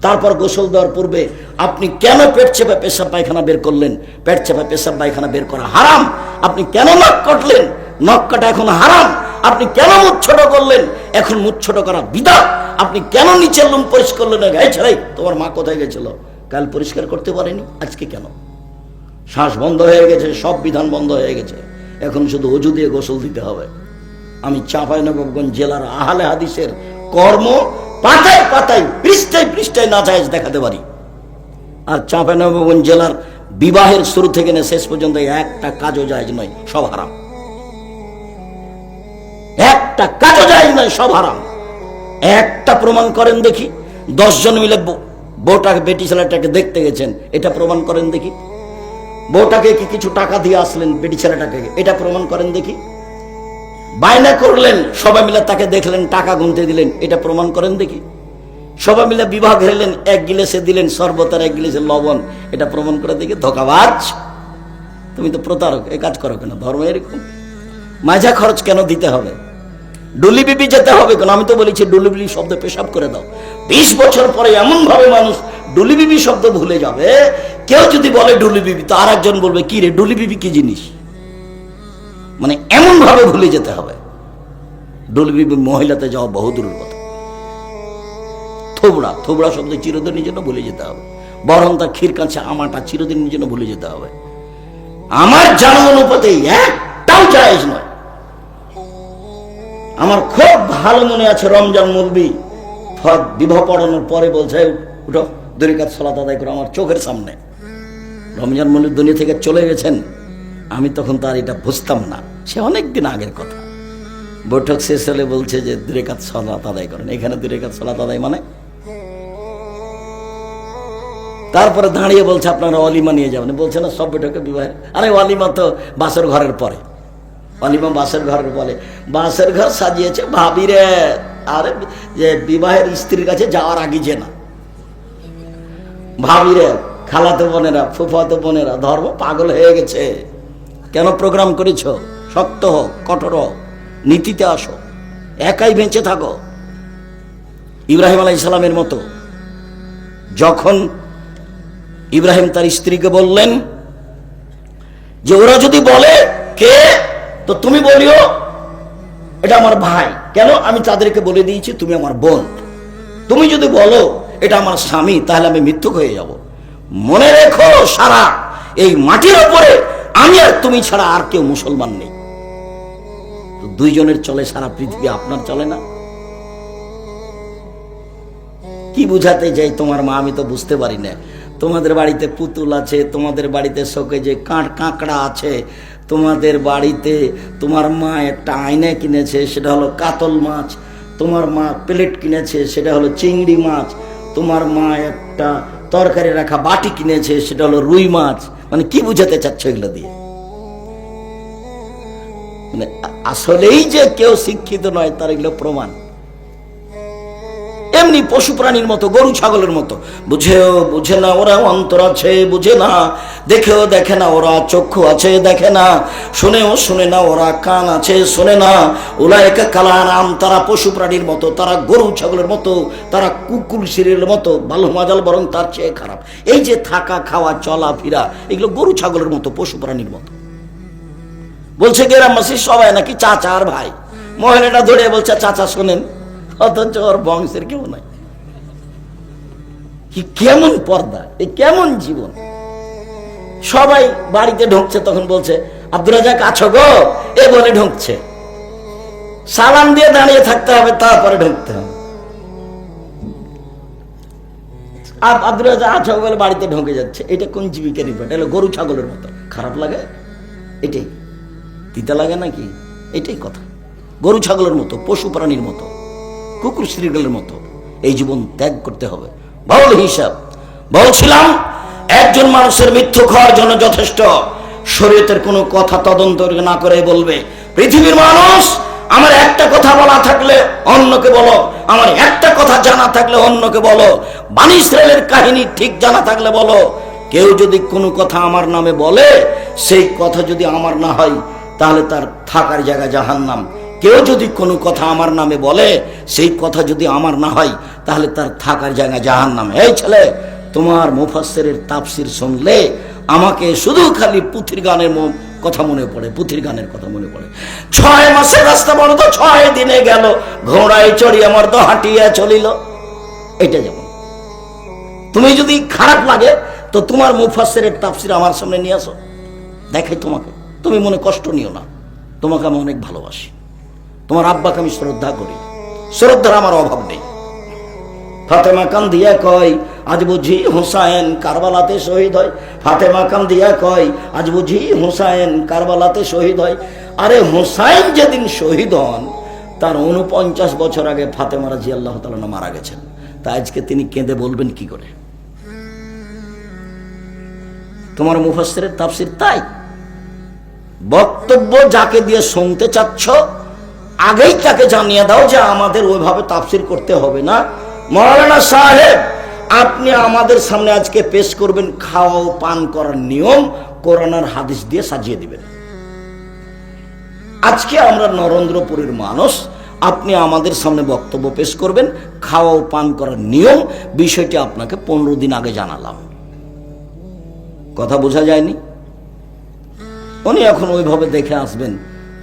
তারপর গোসল দেওয়ার পূর্বে আপনি কেন পেট চেপে পেশাব পায়খানা বের করলেন? পেট চেপে পেশাব পায়খানা বের করা হারাম। আপনি কেন নখ কাটলেন? নখ কাটা এখন হারাম। আপনি কেন মুখ ছোট করলেন? এখন মুখ ছোট করা বিদআত। আপনি কেন নিচের লুম পরিষ্কার করলেন? এই ছেলে, তোমার মা কোথায় গেছিল? কাল পরিষ্কার করতে পারেনি, আজকে কেন? শ্বাস বন্ধ হয়ে গেছে, সব বিধান বন্ধ হয়ে গেছে, এখন শুধু ওযু দিয়ে গোসল দিতে হবে। আমি চাঁপাইনবাবগঞ্জ জেলার আহলে হাদিসের কর্ম পাতায় পাতায়, পৃষ্ঠায় পৃষ্ঠায় নাজায়েজ দেখাতে পারি। আর চাঁপাইনবাবগঞ্জ জেলার বিবাহের শুরু থেকে না শেষ পর্যন্ত একটা কাজও জায়েজ নয়, সব হারাম। একটা কাজও জায়েজ নয়, সব হারাম। একটা প্রমাণ করেন দেখি। 10 জন মিলে বউটাকে, বেটি ছেলেটাকে দেখতে গেছেন, এটা প্রমাণ করেন দেখি। বউটাকে কি কিছু টাকা দিয়ে আসলেন বেটি ছেলেটাকে, এটা প্রমাণ করেন দেখি। বায়না করলেন, সবাই মিলে তাকে দেখলেন, টাকা গুনতে দিলেন, এটা প্রমাণ করেন দেখি। সবাই মিলে বিবাহ ঘেরলেন, 1 গিলাসে দিলেন শরবত আর 1 গিলাসে লবণ, এটা প্রমাণ করে দেখি। ধোঁকাবাজ, তুমি তো প্রতারক, এই কাজ করো কেন? ধর্ম এরকম। মাঝা খরচ কেন দিতে হবে? ডুলি বিবি যেতে হবে কেন? আমি তো বলেছি ডুলি বিবি শব্দ পেশাব করে দাও। 20 বছর পরে এমন ভাবে মানুষ ডুলি বিবি শব্দ ভুলে যাবে। কেউ যদি বলে ডুলি বিবি, তো আর একজন বলবে কি রে, ডুলি বিবি কি জিনিস? মানে এমন ভাবে ভুলে যেতে হবে। ডুলি বিবি মহিলাতে যাওয়া বহুদূরের কথা। থোবড়া, থোবড়া শব্দ চিরদিনের জন্য ভুলে যেতে হবে। বরং তার ক্ষীর কাছে আমাটা চিরদিনের জন্য ভুলে যেতে হবে। আমার জানা অনুপাতে একটাও জায়েজ নয়। আমার খুব ভালো মনে আছে, রমজান মুলবি বিবাহ পড়ানোর পরে বলছে, উঠো 2 রাকাত সালাত আদায় করো আমার চোখের সামনে। রমজান মুলবি দুনিয়া থেকে চলে গেছেন, আমি তখন তার এটা বুঝতাম না, সে অনেক দিন আগের কথা। বৈঠক শেষ হলে বলছে যে 2 রাকাত সালাত আদায় করেন। এখানে 2 রাকাত সালাত আদায় মানে? তারপরে দাঁড়িয়ে বলছে আপনারা অলিমা নিয়ে যাবেন। বলছে না সব বৈঠকে বিবাহের, আরে অলিমা তো বাসর ঘরের পরে, অলিমা বাসের ঘরের পরে। বাসের ঘর সাজিয়েছে ভাবিরে, আরে যে বিবাহের স্ত্রীর কাছে যাওয়ার আগে যে না, ভাবিরে, খালাতো বোনেরা, ফুফাতো বোনেরা, ধর্ম পাগল হয়ে গেছে। কেন প্রোগ্রাম করেছ? শক্ত হোক, কঠোর হোক, নীতিতে আসো, একাই বেঁচে থাকো। ইব্রাহিম আলাইহিস সালামের মতো যখন ইব্রাহিম তার স্ত্রীকে বললেন যে ওরা যদি বলে কে, তো তুমি বলিও এটা আমার ভাই। কেন? আমি তাদেরকে বলে দিয়েছি তুমি আমার বোন। তুমি যদি বলো এটা আমার স্বামী, তাহলে আমি মিথ্যুক হয়ে যাব। মনে রেখো, সারা এই মাটির উপরে আমি আর তুমি ছাড়া আর কেউ মুসলমান নেই। তো 2 জনের চলে সারা পৃথিবী, আপনার চলে না? কি বুঝাতে যাই তোমার মা, আমি তো বুঝতে পারি না। তোমাদের বাড়িতে পুতুল আছে, তোমাদের বাড়িতে শোকেজে কাঁকড়া আছে, তোমাদের বাড়িতে তোমার মা একটা আয়না কিনেছে, সেটা হলো কাতল মাছ। তোমার মা প্লেট কিনেছে, সেটা হলো চিংড়ি মাছ। তোমার মা একটা তরকারি রাখা বাটি কিনেছে, সেটা হলো রুই মাছ। মানে কি বুঝাতে চাচ্ছ এগুলো দিয়ে? মানে আসলেই যে কেউ শিক্ষিত নয় তার এগুলো প্রমাণ। এমনি পশু প্রাণীর মতো, গরু ছাগলের মতো, বুঝেও বুঝে না ওরা, অন্তর আছে বুঝে না, দেখেও দেখে না ওরা, চক্ষু আছে দেখে না, শুনেও শুনে না ওরা, কান আছে শোনে না। উলাইকা কালানাম, তারা পশু প্রাণীর মতো, তারা গরু ছাগলের মতো, তারা কুকুর শিরের মতো, ভালো মাজাল বরং তার চেয়ে খারাপ। এই যে থাকা, খাওয়া, চলা ফিরা, এগুলো গরু ছাগলের মতো, পশু প্রাণীর মতো। বলছে গ্রামবাসী সবাই নাকি চাচা আর ভাই। মহিলাটা ধরে বলছে চাচা শোনেন, অথচ ওর বংশের কেউ নাই। কি কেমন পর্দা, এ কেমন জীবন! সবাই বাড়িতে ঢুকছে, তখন বলছে আব্দুর রাজাক আছো গো, এ বলে ঢুকছে। সালাম দিয়ে দাঁড়িয়ে থাকতে হবে, তারপরে ঢুকতে হবে। আব্দুর রাজাক আছো বলে বাড়িতে ঢুকে যাচ্ছে। এটা কোন জীবিকা রিপোর্ট? এলো গরু ছাগলের মতো। খারাপ লাগে? এটাই তিতা লাগে নাকি? এটাই কথা। গরু ছাগলের মতো, পশু প্রাণীর মতো, কুকুর শ্রীগলের মতো এই জীবন ত্যাগ করতে হবে। বাউল হিসাব বলছিলাম, একজন মানুষের মৃত্যু খাওয়ার জন্য যথেষ্ট শরীয়তের কোনো কথা তদন্ত না করে বলবে পৃথিবীর মানুষ আমার একটা কথা বলা থাকলে অন্যকে বলো, আমার একটা কথা জানা থাকলে অন্যকে বলো, বানি ইসরায়েলের কাহিনী ঠিক জানা থাকলে বলো। কেউ যদি কোনো কথা আমার নামে বলে, সেই কথা যদি আমার না হয় তাহলে তার থাকার জায়গা জাহান্নাম। কেউ যদি কোনো কথা আমার নামে বলে, সেই কথা যদি আমার না হয় তাহলে তার থাকার জায়গা জাহান্নাম। এই ছেলে, তোমার মুফাসসিরের তাফসীর শুনলে আমাকে শুধু খালি পুথির গানের কথা মনে পড়ে, পুথির গানের কথা মনে পড়ে। 6 মাসের রাস্তা বলো তো 6 দিনে গেল, ঘোড়ায় চড়ি আমার তো হাঁটিয়া চলিল। এটা যেমন তুমি যদি খারাপ লাগে তো তোমার মুফাসসিরের তাফসীর আমার সামনে নিয়ে আসো, দেখে তোমাকে, তুমি মনে কষ্ট নিও না। তোমাকে আমি অনেক ভালোবাসি, তোমার আব্বাকে আমি শ্রদ্ধা করি, শ্রদ্ধার আমার অভাব নেই। ফাতেমা কান্দিয়া কয় আজ বুঝি হুসাইন কারবালাতে শহীদ হয়। ফাতেমা কান্দিয়া কয় আজ বুঝি হুসাইন কারবালাতে শহীদ হয়। আরে হুসাইন যেদিন শহীদ হন তার 49 বছর আগে ফাতেমা রাদিয়াল্লাহু তাআলা মারা গেছেন। তা আজকে তিনি কেঁদে বলবেন কি করে? তোমার মুফাসসিরের তাফসীর তাই। বক্তব্য যাকে দিয়ে শুনতে চাচ্ছ আগেই তাকে জানিয়ে দাও যে আমাদের ওইভাবে তাফসীর করতে হবে না। মাওলানা সাহেব, আপনি আমাদের সামনে আজকে পেশ করবেন খাওয়া ও পান করার নিয়ম, কোরআন আর হাদিস দিয়ে সাজিয়ে দিবেন। আজকে আমরা নরেন্দ্রপুরের মানুষ, আপনি আমাদের সামনে বক্তব্য পেশ করবেন খাওয়া ও পান করার নিয়ম, বিষয়টি আপনাকে 15 দিন আগে জানালাম। কথা বোঝা যায়নি? উনি এখন ওইভাবে দেখে আসবেন,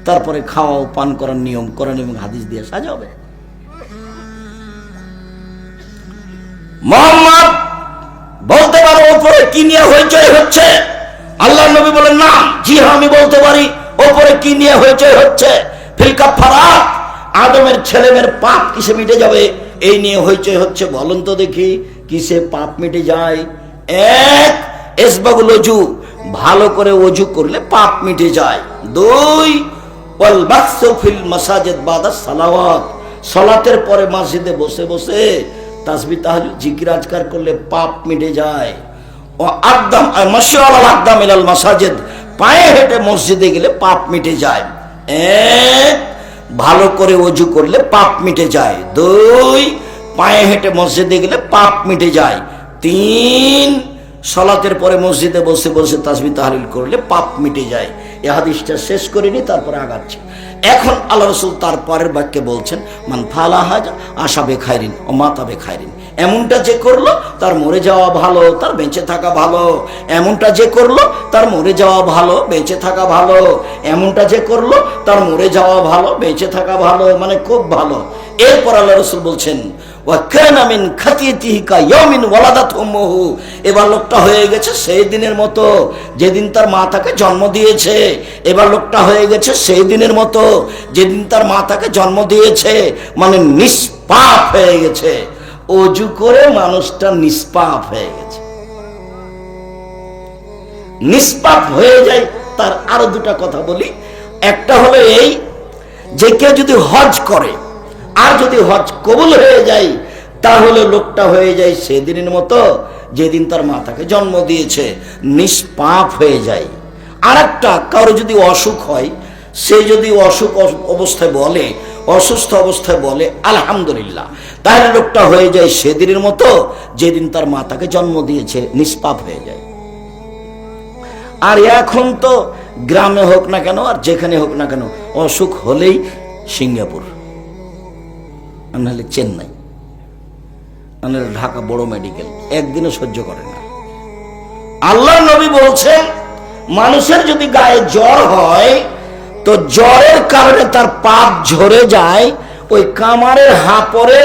তারপরে খাওয়া ও পান করার নিয়ম কোরআন এবং হাদিস দিয়ে সাজাবে। মোহাম্মদ বলতে পারো ওপরে কি নিয়ে হইচই হচ্ছে? আল্লাহর নবী বলেন না। জি হ্যাঁ, আমি বলতে পারি ওপরে কি নিয়ে হইচই হচ্ছে। ফিল কাফারাত, আদমের ছেলেমেয়ের পাপ কিসে মিটে যাবে এই নিয়ে হইচই হচ্ছে। বলুন তো দেখি কিসে পাপ মিটে যায়? 1, ইসবাগুল ওযু, ভালো করে ওযু করলে পাপ মিটে যায়। 2, ওয়াল বাসু ফিল মাসাজিদ বাদা সালাওয়াত, সালাতের পরে মসজিদে বসে বসে তাসবিহ তাহলিল জিকির আজকার করলে পাপ মিটে যায়। ও আকদাম মাশি আলাল আকদাম ইলাল মাসাজিদ, পায়ে হেঁটে মসজিদে গেলে পাপ মিটে যায়। এক, ভালো করে ওযু করলে পাপ মিটে যায়। দুই, পায়ে হেঁটে মসজিদে গেলে পাপ মিটে যায়। তিন, সালাতের পরে মসজিদে বসে বসে তাসবিহ তাহলিল করলে পাপ মিটে যায়। এই হাদিসটা শেষ করিনি, তারপরে আগাচ্ছি। এখন আল্লাহ রাসূল তার পরের বাক্যে বলছেন, মান ফালা হাজা আশাবে খায়রিন ও মাতাবে খায়রিন, এমনটা যে করলো তার মরে যাওয়া ভালো, তার বেঁচে থাকা ভালো। এমনটা যে করলো তার মরে যাওয়া ভালো, বেঁচে থাকা ভালো। এমনটা যে করলো তার মরে যাওয়া ভালো, বেঁচে থাকা ভালো, মানে খুব ভালো। এরপর আল্লাহ রাসূল বলছেন, ওয়া কানা মিন খাতিয়াতিহি কা ইয়াউমিন ওয়ালাদাত উম্মুহু, এবার লোকটা হয়ে গেছে সেই দিনের মতো যেদিন তার মা তাকে জন্ম দিয়েছে। এবার লোকটা হয়ে গেছে সেই দিনের মতো যেদিন তার মা তাকে জন্ম দিয়েছে, মানে নিষ্পাপ হয়ে গেছে। ওযু করে মানুষটা নিষ্পাপ হয়ে গেছে। নিষ্পাপ হয়ে যায়। তার আরো দুটা কথা বলি। একটা হলো এই যে কেউ যদি হজ করে আর যদি হজ কবুল হয়ে যায়, তাহলে লোকটা হয়ে যায় সেদিনের মতো যেদিন তার মা তাকে জন্ম দিয়েছে, নিষ্পাপ হয়ে যায়। আর একটা, কারো যদি অসুখ হয়, সে যদি অসুখ অবস্থায় বলে, অসুস্থ অবস্থায় বলে আলহামদুলিল্লাহ, তাহলে লোকটা হয়ে যায় সেদিনের মতো যেদিন তার মা তাকে জন্ম দিয়েছে, নিষ্পাপ হয়ে যায়। আর এখন তো গ্রামে হোক না কেন আর যেখানে হোক না কেন, অসুখ হলেই সিঙ্গাপুর, নাহলে চেন্নাই, নাহলে ঢাকা বড় মেডিকেল, একদিনও সহ্য করে না। আল্লাহ নবী বলছেন, মানুষের যদি গায়ে জ্বর হয় তো জ্বরের কারণে তার পাপ ঝরে যায়, ওই কামারের হাপরে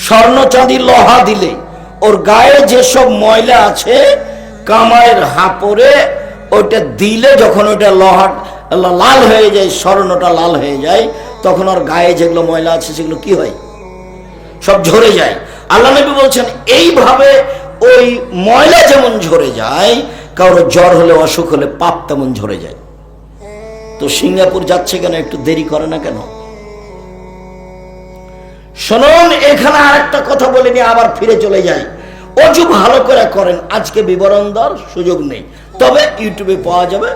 স্বর্ণ চাঁদি লোহা দিলে ওর গায়ে যেসব ময়লা আছে কামারের হাপরে ওইটা দিলে, যখন ওইটা লোহা লাল হয়ে যায়, স্বর্ণটা লাল হয়ে যায়, তখন ওর গায়ে যেগুলো ময়লা আছে সেগুলো কি হয়, সব ঝরে যায়। আল্লাহ নবী বলছেন, এইভাবে ওই ময়লা যেমন ঝরে যায়, কারো জ্বর হলে, অসুখ হলে পাপ তেমন ঝরে যায়। তো সিঙ্গাপুর যাচ্ছে কেন, একটু দেরি করে না কেন? শুনুন, এখানে আরেকটা কথা বলে নিয়ে আবার ফিরে চলে যাই। অজু ভালো করে করেন, আজকে বিবরণ দেওয়ার সুযোগ নেই, তবে ইউটিউবে পাওয়া যাবে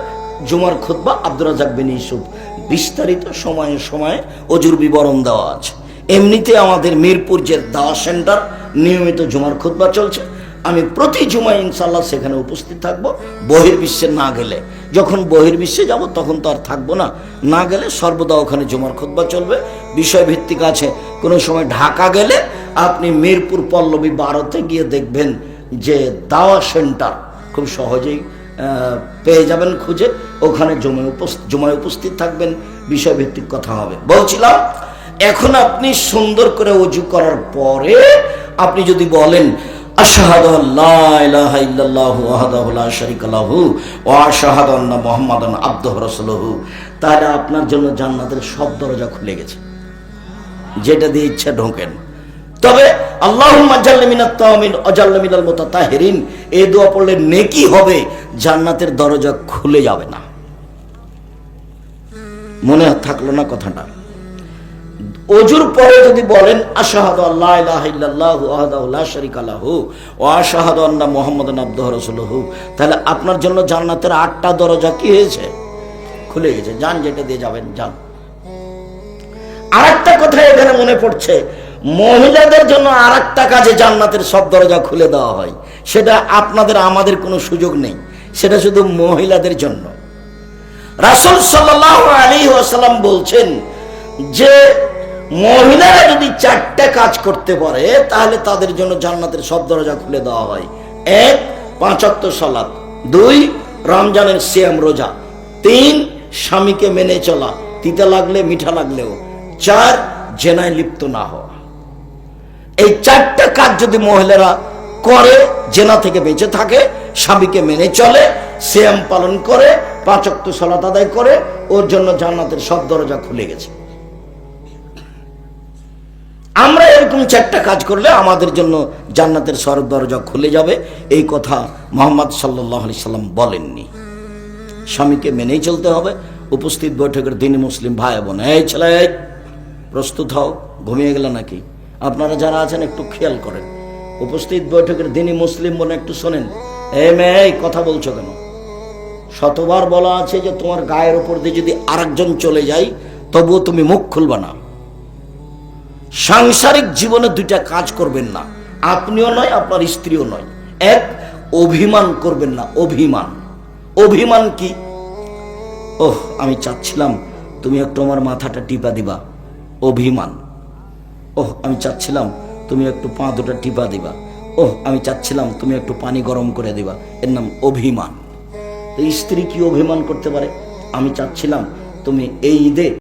জুমার খুতবা আব্দুর রাজ্জাক বিন ইউসুফ, বিস্তারিত সময়ে সময়ে অজুর বিবরণ দেওয়া আছে। এমনিতে আমাদের মিরপুর যে দাওয়া সেন্টার নিয়মিত জুমার খুতবা চলছে, আমি প্রতি জুমায় ইনশাল্লাহ সেখানে উপস্থিত থাকবো। বহির্বিশ্বে না গেলে, যখন বহির্বিশ্বে যাব তখন তো আর থাকবো না, না গেলে সর্বদা ওখানে জুমার খুতবা চলবে, বিষয় ভিত্তিক আছে। কোনো সময় ঢাকা গেলে আপনি মিরপুর পল্লবী 12-তে গিয়ে দেখবেন যে দাওয়া সেন্টার, খুব সহজেই পেয়ে যাবেন খুঁজে, ওখানে জুমায় উপস্থিত থাকবেন, বিষয় ভিত্তিক কথা হবে। বলছিলাম, এখন আপনি সুন্দর করে ওযু করার পরে আপনি যদি বলেন আশহাদু আল্লা ইলাহা ইল্লাল্লাহু ওয়াহদাহু লা শারীকা লাহু ওয়া আশহাদু আন্না মুহাম্মাদান আবদুহু ওয়া রাসূলুহু, তাহলে আপনার জন্য জান্নাতের সব দরজা খুলে গেছে, যেটা দিয়ে ইচ্ছা ঢোকেন। তবে আল্লাহুম্মা জাল্লি মিনাত তাওয়ামিন ওয়া জাল্লি মিনাল মুতাতাহিরিন, এই দোয়া পড়লে নেকি হবে, জান্নাতের দরজা খুলে যাবে না। মনে থাকলো না কথাটা? ওযুর পরে যদি বলেন আশহাদু আল্লা ইলাহা ইল্লাল্লাহু ওয়াহদাহু লা শারীকা লাহু ওয়া আশহাদু আন্না মুহাম্মাদান আবদুহু ওয়া রাসূলুহু, তাহলে আপনার জন্য জান্নাতের 8টা দরজা কি হয়েছে, খুলে গেছে। যান, যেটা দিয়ে যাবেন যান। আরেকটা কথা এখানে মনে পড়ছে, মহিলাদের জন্য আরেকটা কাজে জান্নাতের সব দরজা খুলে দেওয়া হয়, সেটা আপনাদের আমাদের কোনো সুযোগ নেই, সেটা শুধু মহিলাদের জন্য। রাসূল সাল্লাল্লাহু আলাইহি ওয়াসাল্লাম বলছেন যে মহিলারা যদি 4টা কাজ করতে পারে তাহলে তাদের জন্য জান্নাতের সব দরজা খুলে দেওয়া হয়। 1, 5 ওয়াক্ত সালাত, 2, রমজানের সিয়াম রোজা, 3, স্বামীকে মেনে চলা, তিতা লাগলে মিঠা লাগলেও, 4, জেনায় লিপ্ত না হওয়া। এই 4টা কাজ যদি মহিলারা করে, জেনা থেকে বেঁচে থাকে, স্বামীকে মেনে চলে, সিয়াম পালন করে, 5 ওয়াক্ত সালাত আদায় করে, ওর জন্য জান্নাতের সব দরজা খুলে গেছে। আমরা এরকম 4টা কাজ করলে আমাদের জন্য জান্নাতের সব দরজা খুলে যাবে, এই কথা মুহাম্মদ সাল্লাল্লাহু আলাইহি সাল্লাম বলেননি। স্বামীকে মেনেই চলতে হবে। উপস্থিত বৈঠকের দিনই মুসলিম ভাই বোন, এই ছেলে প্রস্তুত হও। ঘুমিয়ে গেল নাকি? আপনারা যারা আছেন একটু খেয়াল করেন। উপস্থিত বৈঠকের দিনই মুসলিম বোন একটু শোনেন। এই মেয়ে, এই কথা বলছো কেন? শতবার বলা আছে যে তোমার গায়ের উপর দিয়ে যদি আরেকজন চলে যায় তবুও তুমি মুখ খুলবা না। সাংসারিক জীবনে দুইটা কাজ করবেন না, আপনিও নয় আপনার স্ত্রীও নয়। এক, অভিমান করবেন না। অভিমান, অভিমান কি? ওহ, আমি চাচ্ছিলাম তুমি একটু আমার মাথাটা টিপা দিবা, অভিমান। ওহ, আমি চাচ্ছিলাম তুমি একটু পা দুটা টিপা দিবা। ওহ, আমি চাচ্ছিলাম তুমি একটু পানি গরম করে দিবা। এর নাম অভিমান। তো স্ত্রী কি অভিমান করতে পারে? আমি চাচ্ছিলাম তুমি এই ঈদে